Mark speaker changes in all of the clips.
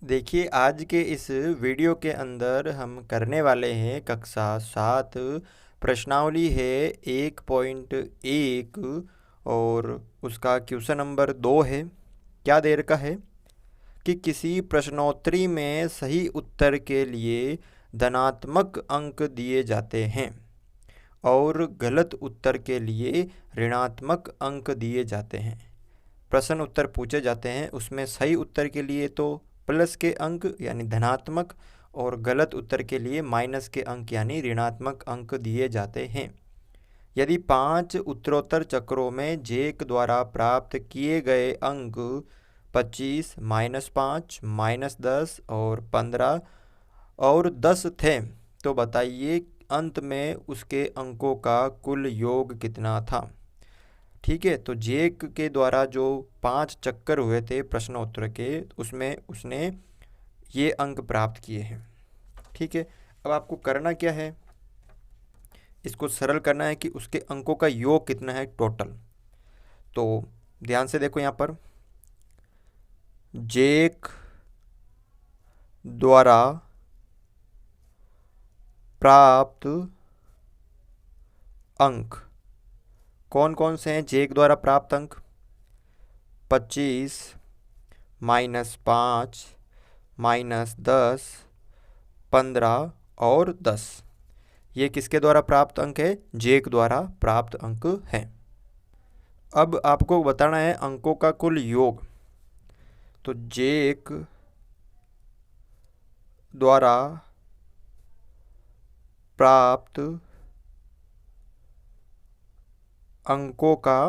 Speaker 1: देखिए, आज के इस वीडियो के अंदर हम करने वाले हैं कक्षा 7 प्रश्नावली है 1.1 और उसका क्वेश्चन नंबर 2 है। क्या दे रखा है कि किसी प्रश्नोत्तरी में सही उत्तर के लिए धनात्मक अंक दिए जाते हैं और गलत उत्तर के लिए ऋणात्मक अंक दिए जाते हैं। प्रश्न उत्तर पूछे जाते हैं, उसमें सही उत्तर के लिए तो प्लस के अंक यानी धनात्मक और गलत उत्तर के लिए माइनस के अंक यानी ऋणात्मक अंक दिए जाते हैं। यदि 5 उत्तरोत्तर चक्रों में जेक द्वारा प्राप्त किए गए अंक 25, -5, -10 और 15 और 10 थे, तो बताइए अंत में उसके अंकों का कुल योग कितना था। ठीक है, तो जेक के द्वारा जो 5 चक्कर हुए थे प्रश्नोत्तर के, उसमें उसने ये अंक प्राप्त किए हैं। ठीक है, अब आपको करना क्या है, इसको सरल करना है कि उसके अंकों का योग कितना है टोटल। तो ध्यान से देखो, यहाँ पर जेक द्वारा प्राप्त अंक कौन कौन से हैं। जेक द्वारा प्राप्त अंक 25, -5, -10, 15 और 10। ये किसके द्वारा प्राप्त अंक है, जेक द्वारा प्राप्त अंक है। अब आपको बताना है अंकों का कुल योग। तो जेक द्वारा प्राप्त अंकों का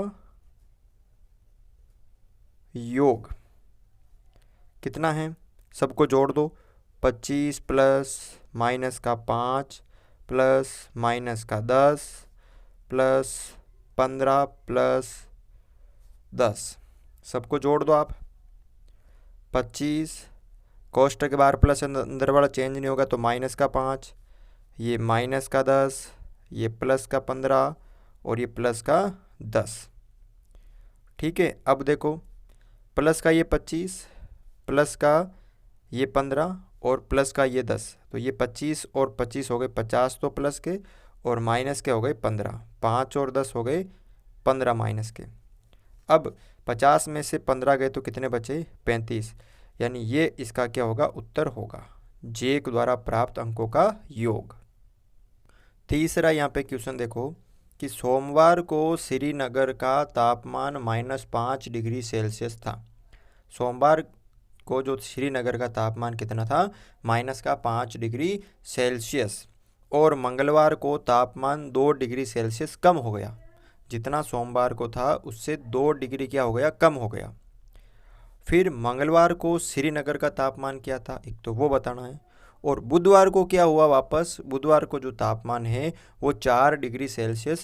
Speaker 1: योग कितना है, सबको जोड़ दो। 25 प्लस माइनस का 5 प्लस माइनस का 10 प्लस 15 प्लस 10, सबको जोड़ दो आप। 25 कोष्टक के बाहर प्लस अंदर वाला चेंज नहीं होगा तो माइनस का 5, ये माइनस का 10, ये प्लस का 15 और ये प्लस का 10। ठीक है, अब देखो प्लस का ये 25 प्लस का ये 15 और प्लस का ये 10, तो ये 25 और 25 हो गए 50 तो प्लस के, और माइनस के हो गए 15। 5 और 10 हो गए 15 माइनस के। अब 50 में से 15 गए तो कितने बचे, 35। यानी ये इसका क्या होगा, उत्तर होगा, जेक द्वारा प्राप्त अंकों का योग। तीसरा यहाँ पे क्वेश्चन देखो कि सोमवार को श्रीनगर का तापमान -5 डिग्री सेल्सियस था। सोमवार को जो श्रीनगर का तापमान कितना था, -5 डिग्री सेल्सियस, और मंगलवार को तापमान 2 डिग्री सेल्सियस कम हो गया। जितना सोमवार को था उससे 2 डिग्री क्या हो गया, कम हो गया। फिर मंगलवार को श्रीनगर का तापमान क्या था, एक तो वो बताना है। और बुधवार को क्या हुआ, वापस बुधवार को जो तापमान है वो 4 डिग्री सेल्सियस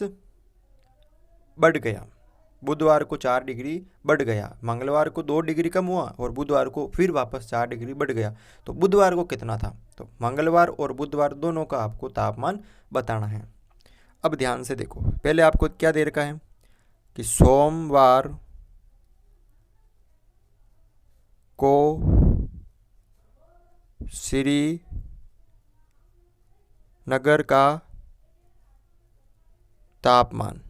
Speaker 1: बढ़ गया। बुधवार को 4 डिग्री बढ़ गया, मंगलवार को 2 डिग्री कम हुआ और बुधवार को फिर वापस 4 डिग्री बढ़ गया। तो बुधवार को कितना था, तो मंगलवार और बुधवार दोनों का आपको तापमान बताना है। अब ध्यान से देखो, पहले आपको क्या दे रखा है कि सोमवार को श्रीनगर का तापमान,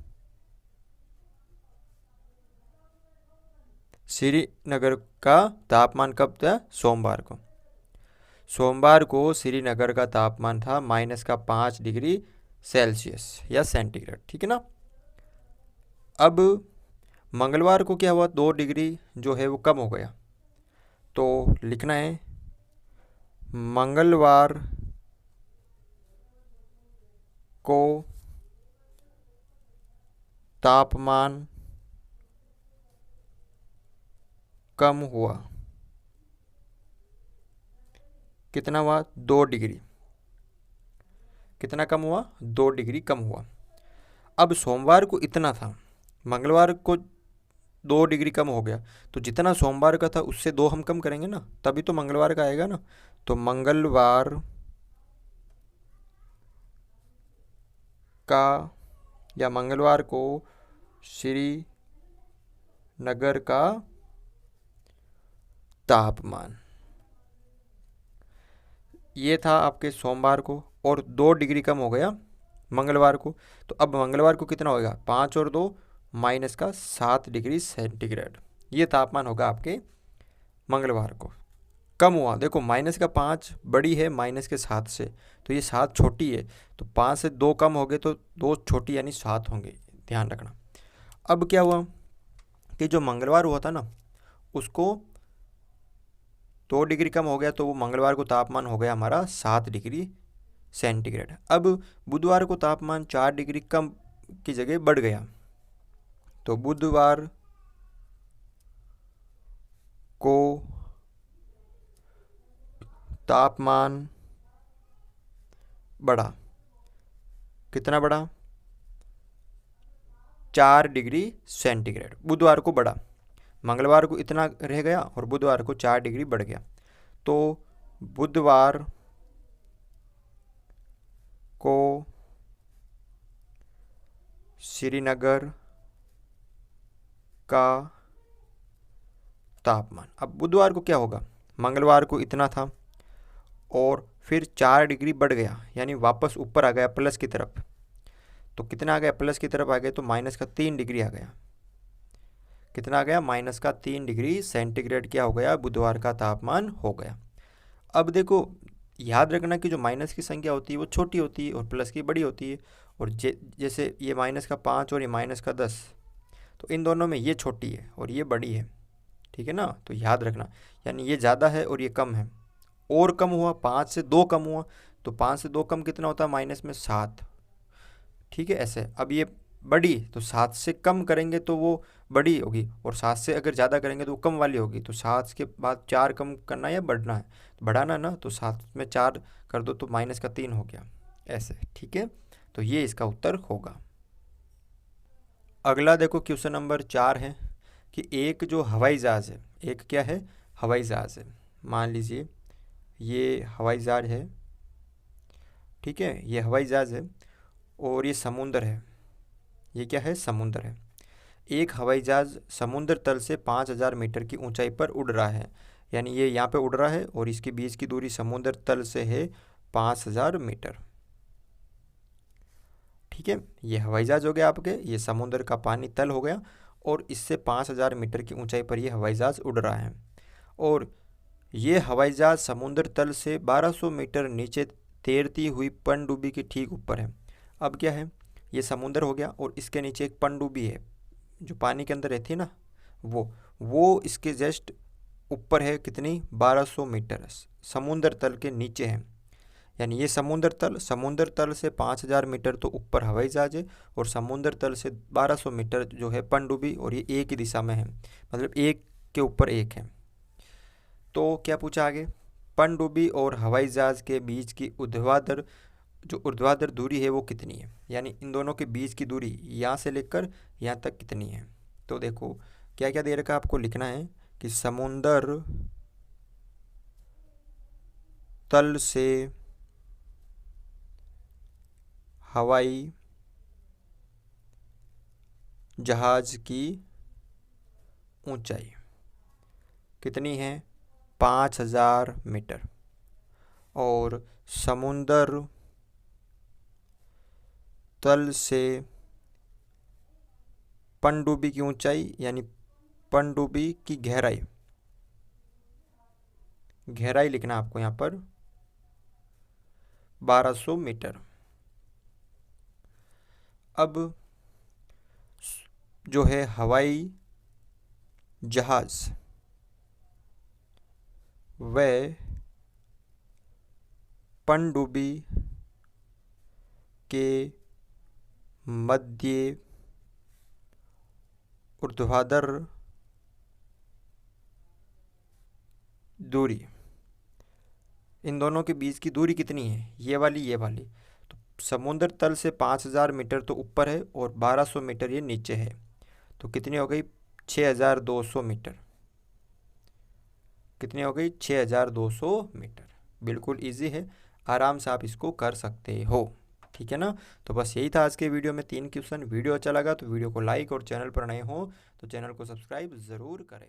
Speaker 1: श्रीनगर का तापमान कब था, सोमवार को। सोमवार को श्रीनगर का तापमान था -5 डिग्री सेल्सियस या सेंटीग्रेड, ठीक है ना। अब मंगलवार को क्या हुआ, 2 डिग्री जो है वो कम हो गया। तो लिखना है मंगलवार को तापमान कम हुआ, कितना हुआ, 2 डिग्री। कितना कम हुआ, 2 डिग्री कम हुआ। अब सोमवार को इतना था, मंगलवार को 2 डिग्री कम हो गया, तो जितना सोमवार का था उससे 2 हम कम करेंगे ना, तभी तो मंगलवार का आएगा ना। तो मंगलवार का या मंगलवार को श्रीनगर का तापमान ये था आपके सोमवार को, और 2 डिग्री कम हो गया मंगलवार को। तो अब मंगलवार को कितना होगा, 5 और 2 माइनस का 7 डिग्री सेंटीग्रेड। ये तापमान होगा आपके मंगलवार को। कम हुआ, देखो माइनस का 5 बड़ी है माइनस के 7 से, तो ये 7 छोटी है, तो 5 से 2 कम हो गए तो 2 छोटी यानी 7 होंगे, ध्यान रखना। अब क्या हुआ कि जो मंगलवार हुआ था ना, उसको 2 डिग्री कम हो गया, तो वो मंगलवार को तापमान हो गया हमारा 7 डिग्री सेंटीग्रेड। अब बुधवार को तापमान 4 डिग्री कम की जगह बढ़ गया, तो बुधवार को तापमान बढ़ा, कितना बढ़ा, 4 डिग्री सेंटीग्रेड बुधवार को बढ़ा। मंगलवार को इतना रह गया और बुधवार को 4 डिग्री बढ़ गया। तो बुधवार को श्रीनगर का तापमान, अब बुधवार को क्या होगा, मंगलवार को इतना था और फिर 4 डिग्री बढ़ गया, यानी वापस ऊपर आ गया प्लस की तरफ। तो कितना आ गया, प्लस की तरफ आ गया, तो माइनस का 3 डिग्री आ गया। कितना आ गया, माइनस का 3 डिग्री सेंटीग्रेड क्या हो गया, बुधवार का तापमान हो गया। अब देखो याद रखना कि जो माइनस की संख्या होती है वो छोटी होती है और प्लस की बड़ी होती है। और जैसे ये माइनस का 5 और ये माइनस का 10, तो इन दोनों में ये छोटी है और ये बड़ी है, ठीक है ना। तो याद रखना, यानी ये ज़्यादा है और ये कम है। और कम हुआ, 5 से 2 कम हुआ, तो 5 से 2 कम कितना होता है, माइनस में 7, ठीक है ऐसे। अब ये बड़ी, तो 7 से कम करेंगे तो वो बड़ी होगी, और 7 से अगर ज़्यादा करेंगे तो वो कम वाली होगी। तो 7 के बाद 4 कम करना है या बढ़ना है, तो बढ़ाना ना, तो 7 में 4 कर दो तो माइनस का 3 हो गया, ऐसे, ठीक है। तो ये इसका उत्तर होगा। अगला देखो क्वेश्चन नंबर 4 है कि एक जो हवाई जहाज़ है, एक क्या है, हवाई जहाज़ है, मान लीजिए ये हवाई जहाज़ है, ठीक है, ये हवाई जहाज़ है और ये समुंदर है, ये क्या है, समुंदर है। एक हवाई जहाज़ समुद्र तल से 5000 मीटर की ऊंचाई पर उड़ रहा है, यानी ये यहाँ पे उड़ रहा है और इसके बीच की दूरी समुद्र तल से है 5000 मीटर, ठीक है। ये हवाई जहाज़ हो गया आपके, ये समुद्र का पानी तल हो गया और इससे 5000 मीटर की ऊंचाई पर ये हवाई जहाज़ उड़ रहा है। और ये हवाई जहाज़ समुद्र तल से 1200 मीटर नीचे तैरती हुई पनडुब्बी के ठीक ऊपर है। अब क्या है, ये समुंदर हो गया और इसके नीचे एक पनडुब्बी है जो पानी के अंदर रहती है ना, वो इसके जस्ट ऊपर है, कितनी, 1200 मीटर समुद्र तल के नीचे है। यानी ये समुद्र तल से 5000 मीटर तो ऊपर हवाई जहाज है और समुद्र तल से 1200 मीटर जो है पनडुब्बी, और ये एक ही दिशा में है, मतलब एक के ऊपर एक है। तो क्या पूछा आगे, पनडुब्बी और हवाई जहाज के बीच की ऊर्ध्वाधर दूरी है वो कितनी है, यानी इन दोनों के बीच की दूरी यहाँ से लेकर यहाँ तक कितनी है। तो देखो क्या क्या दे रखा है, आपको लिखना है कि समुंदर तल से हवाई जहाज की ऊंचाई कितनी है, 5000 मीटर, और समुंदर तल से पनडुब्बी की ऊंचाई, यानी पनडुब्बी की गहराई लिखना आपको यहाँ पर 1200 मीटर। अब जो है हवाई जहाज, वह पनडुब्बी के मध्य ऊर्ध्वाधर दूरी, इन दोनों के बीच की दूरी कितनी है, ये वाली। तो समुद्र तल से 5000 मीटर तो ऊपर है और 1200 मीटर ये नीचे है, तो कितनी हो गई, 6200 मीटर। कितनी हो गई, 6200 मीटर। बिल्कुल इजी है, आराम से आप इसको कर सकते हो, ठीक है ना। तो बस यही था आज के वीडियो में 3 क्वेश्चन। वीडियो अच्छा लगा तो वीडियो को लाइक और चैनल पर नए हो तो चैनल को सब्सक्राइब ज़रूर करें।